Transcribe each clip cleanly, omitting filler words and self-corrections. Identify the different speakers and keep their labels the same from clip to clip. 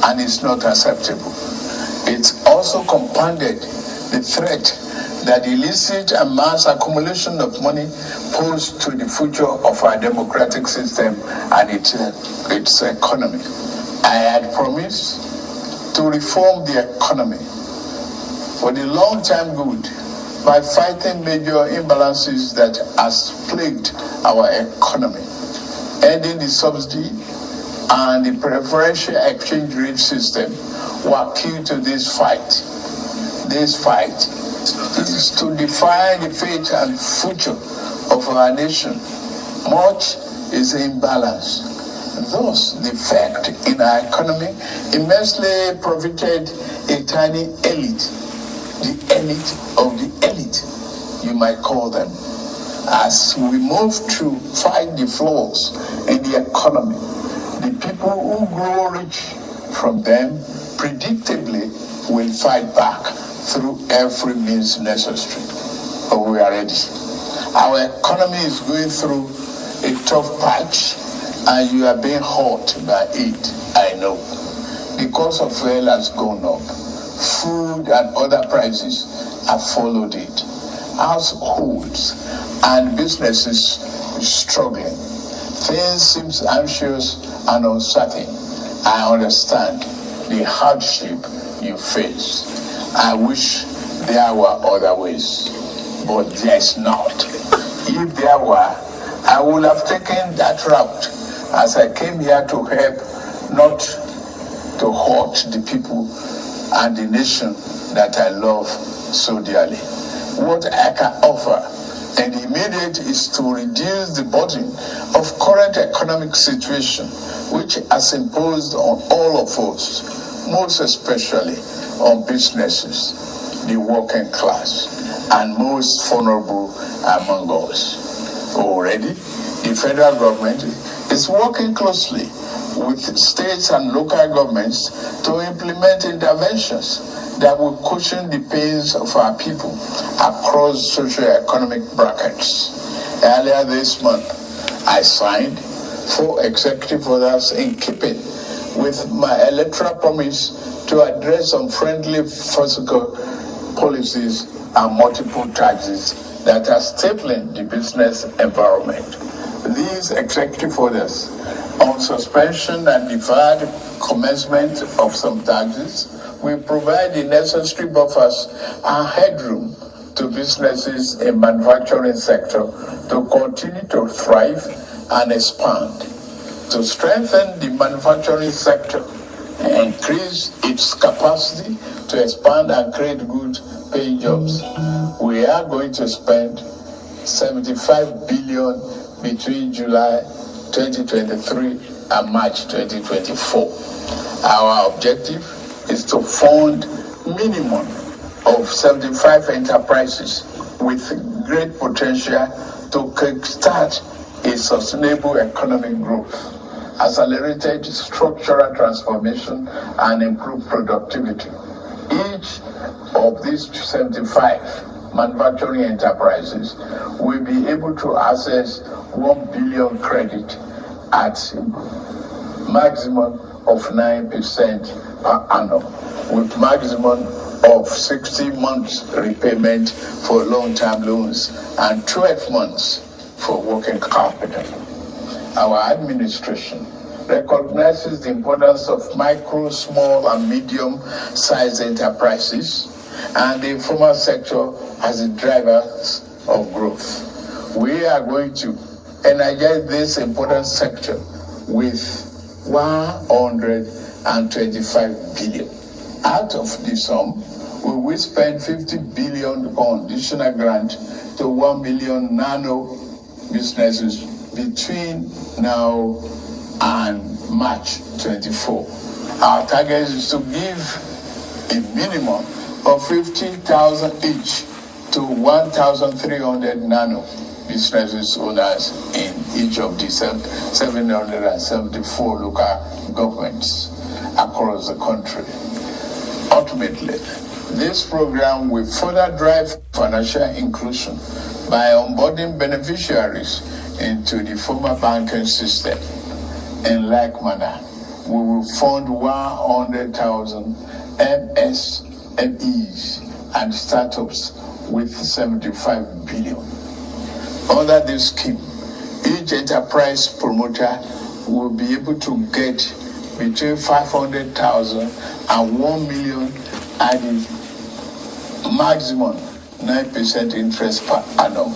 Speaker 1: and it's not acceptable. It's also compounded the threat that illicit and mass accumulation of money pose to the future of our democratic system and its economy. I had promised to reform the economy for the long-term good by fighting major imbalances that has plagued our economy. Ending the subsidy and the preferential exchange rate system were key to this fight. This fight is to define the fate and future of our nation. Much is imbalance. Thus, the fact in our economy immensely profited a tiny elite, the elite of the elite, you might call them. As we move to fight the flaws in the economy, the people who grow rich from them predictably will fight back through every means necessary. But we are ready. Our economy is going through a tough patch, and you are being hurt by it, I know. The cost of fuel has gone up. Food and other prices have followed it. Households and businesses struggling. Things seem anxious and uncertain. I understand the hardship you face. I wish there were other ways, but there's not. If there were, I would have taken that route, as I came here to help, not to hurt the people and the nation that I love so dearly. What I can offer and immediate is to reduce the burden of current economic situation, which has imposed on all of us, most especially on businesses, the working class, and most vulnerable among us. Already, the federal government is working closely with states and local governments to implement interventions that will cushion the pains of our people across socio-economic brackets. Earlier this month, I signed 4 executive orders in keeping with my electoral promise to address unfriendly fiscal policies and multiple taxes that are stifling the business environment. These executive orders on suspension and deferred commencement of some taxes will provide the necessary buffers and headroom to businesses in manufacturing sector to continue to thrive and expand. To strengthen the manufacturing sector and increase its capacity to expand and create good paying jobs, we are going to spend 75 billion between July 2023 and March 2024. Our objective is to fund minimum of 75 enterprises with great potential to kickstart a sustainable economic growth, accelerated structural transformation, and improved productivity. Each of these 75 manufacturing enterprises will be able to access 1 billion credit at maximum of 9% per annum, with maximum of 60 months repayment for long-term loans and 12 months for working capital. Our administration recognizes the importance of micro, small, and medium-sized enterprises and the informal sector as the drivers of growth. We are going to energize this important sector with 125 billion. Out of this sum, we will spend 50 billion on additional grant to 1 million nano businesses between now and March 24. Our target is to give a minimum of 50,000 each to 1,300 nano businesses owners in each of the 774 local governments across the country. Ultimately, this program will further drive financial inclusion by onboarding beneficiaries into the formal banking system. In like manner, we will fund 100,000 MSMEs and startups with 75 billion. Under this scheme, each enterprise promoter will be able to get between 500,000 and 1 million at the maximum 9% interest per annum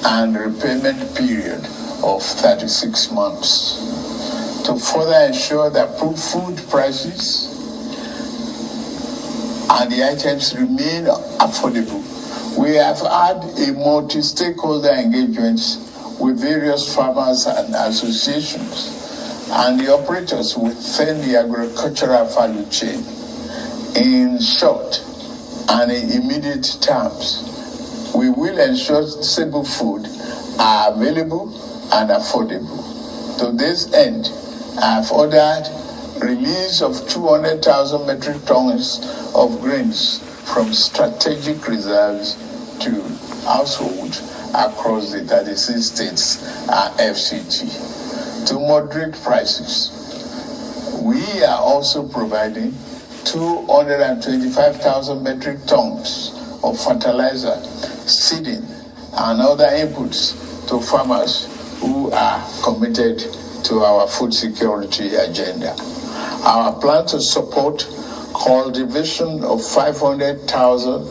Speaker 1: and repayment period of 36 months. To further ensure that food prices and the items remain affordable, we have had a multi-stakeholder engagement with various farmers and associations and the operators within the agricultural value chain. In short and in immediate terms, we will ensure stable food are available and affordable. To this end, I have ordered release of 200,000 metric tons of grains from strategic reserves to households across the 36 states and FCT to moderate prices. We are also providing 225,000 metric tons of fertilizer, seeding, and other inputs to farmers who are committed to our food security agenda. Our plan to support cultivation of 500,000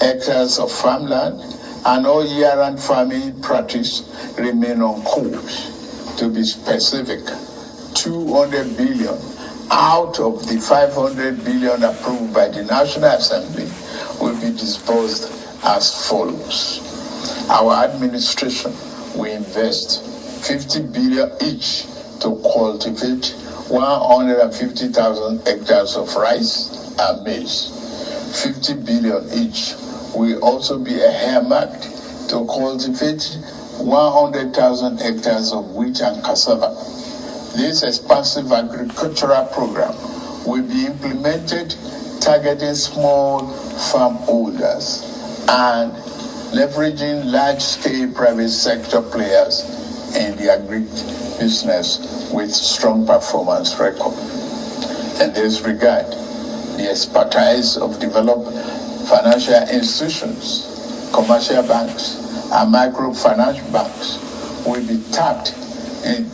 Speaker 1: hectares of farmland and all year-round farming practice remain on course. To be specific, 200 billion out of the 500 billion approved by the National Assembly will be disbursed as follows. Our administration will invest 50 billion each to cultivate 150,000 hectares of rice and maize. 50 billion each will also be earmarked to cultivate 100,000 hectares of wheat and cassava. This expansive agricultural program will be implemented targeting small farm holders and leveraging large-scale private sector players in the agri-business with strong performance record. In this regard, the expertise of developed financial institutions, commercial banks, and microfinance banks will be tapped in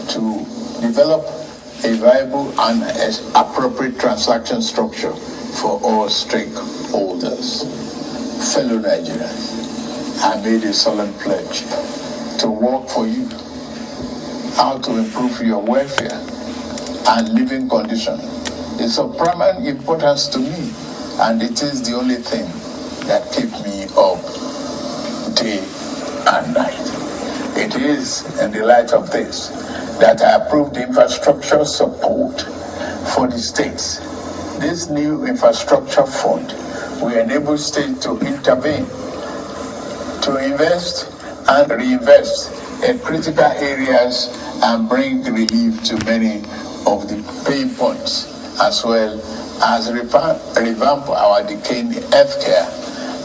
Speaker 1: to develop a viable and appropriate transaction structure for all stakeholders. Fellow Nigerians, I made a solemn pledge to work for you, how to improve your welfare and living condition. It's of paramount importance to me, and it is the only thing that keeps me up day and night. It is in the light of this that I approved infrastructure support for the states. This new infrastructure fund will enable states to intervene, to invest and reinvest in critical areas and bring relief to many of the pain points, as well as revamp our decaying healthcare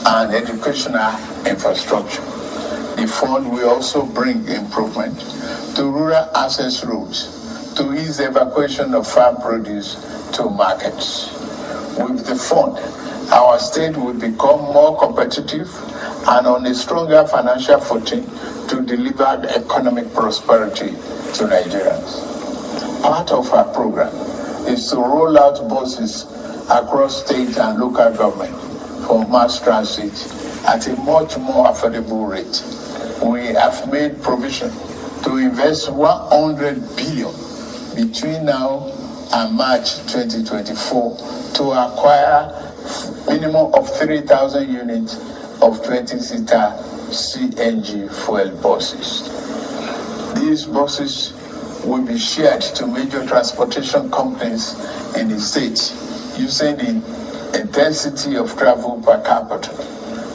Speaker 1: and educational infrastructure. The fund will also bring improvement to rural access routes to ease the evacuation of farm produce to markets. With the fund, our state will become more competitive and on a stronger financial footing to deliver economic prosperity to Nigerians. Part of our program is to roll out buses across state and local government for mass transit at a much more affordable rate. We have made provision to invest 100 billion between now and March 2024 to acquire minimum of 3,000 units of 20-seater CNG fuel buses. These buses will be shared to major transportation companies in the state using the intensity of travel per capita.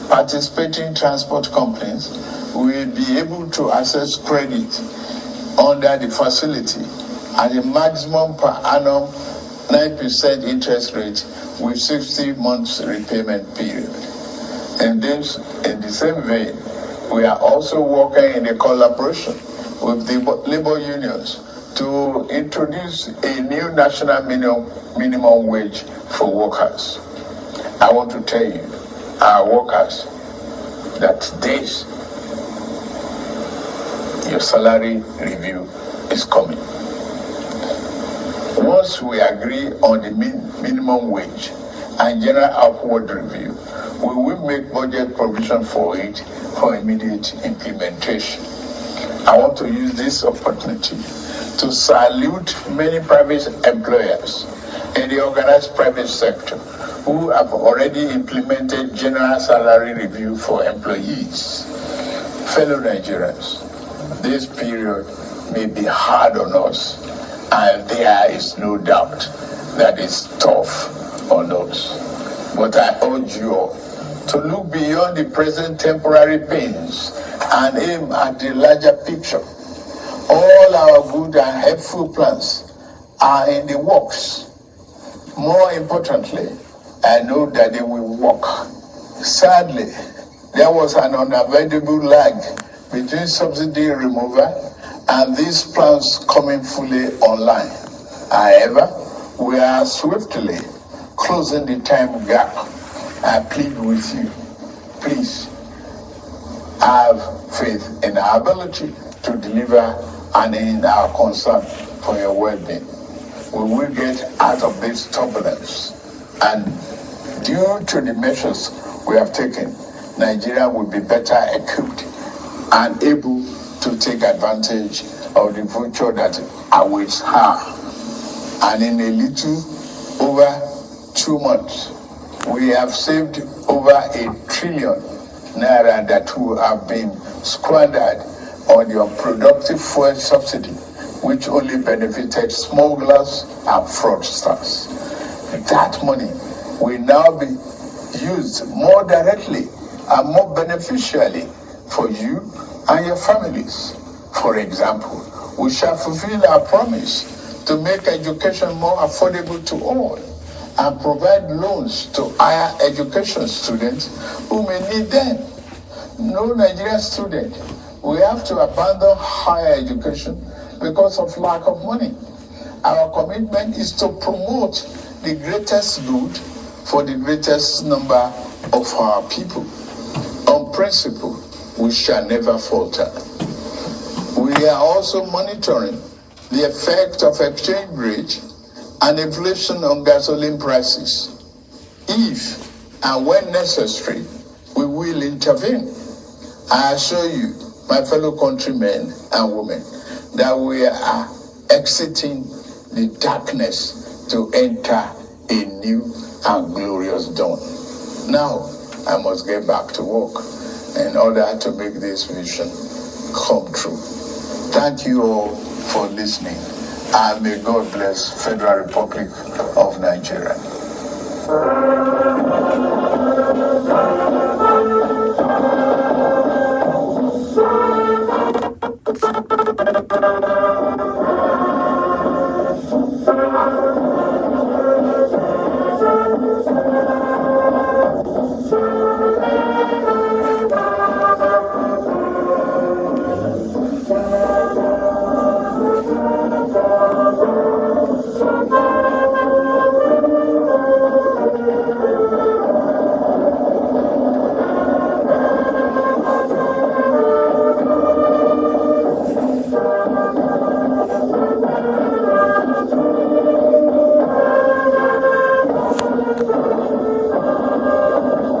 Speaker 1: Participating transport companies will be able to access credit under the facility at a maximum per annum 9% interest rate with 60 months repayment period. And then, in the same vein, we are also working in a collaboration with the labor unions to introduce a new national minimum wage for workers. I want to tell you, our workers, that this, your salary review is coming. Once we agree on the minimum wage and general upward review, we will make budget provision for it for immediate implementation. I want to use this opportunity to salute many private employers in the organized private sector who have already implemented general salary review for employees. Fellow Nigerians, this period may be hard on us, and there is no doubt that it's tough on us. But I urge you all to look beyond the present temporary pains and aim at the larger picture. All our good and helpful plans are in the works. More importantly, I know that they will work. Sadly, there was an unavoidable lag between subsidy removal and these plans coming fully online. However, we are swiftly closing the time gap. I plead with you, please have faith in our ability to deliver and in our concern for your well-being. We will get out of this turbulence, and due to the measures we have taken, Nigeria will be better equipped and able to take advantage of the future that awaits her. And in a little over 2 months, we have saved over 1 trillion naira that would have been squandered on the unproductive fuel subsidy, which only benefited smugglers and fraudsters. That money will now be used more directly and more beneficially for you and your families. For example, we shall fulfill our promise to make education more affordable to all and provide loans to higher education students who may need them. No Nigerian student will have to abandon higher education because of lack of money. Our commitment is to promote the greatest good for the greatest number of our people. On principle, we shall never falter. We are also monitoring the effect of exchange rate and inflation on gasoline prices. If and when necessary, we will intervene. I assure you, my fellow countrymen and women, that we are exiting the darkness to enter a new and glorious dawn. Now, I must get back to work in order to make this vision come true. Thank you all for listening, and may God bless Federal Republic of Nigeria.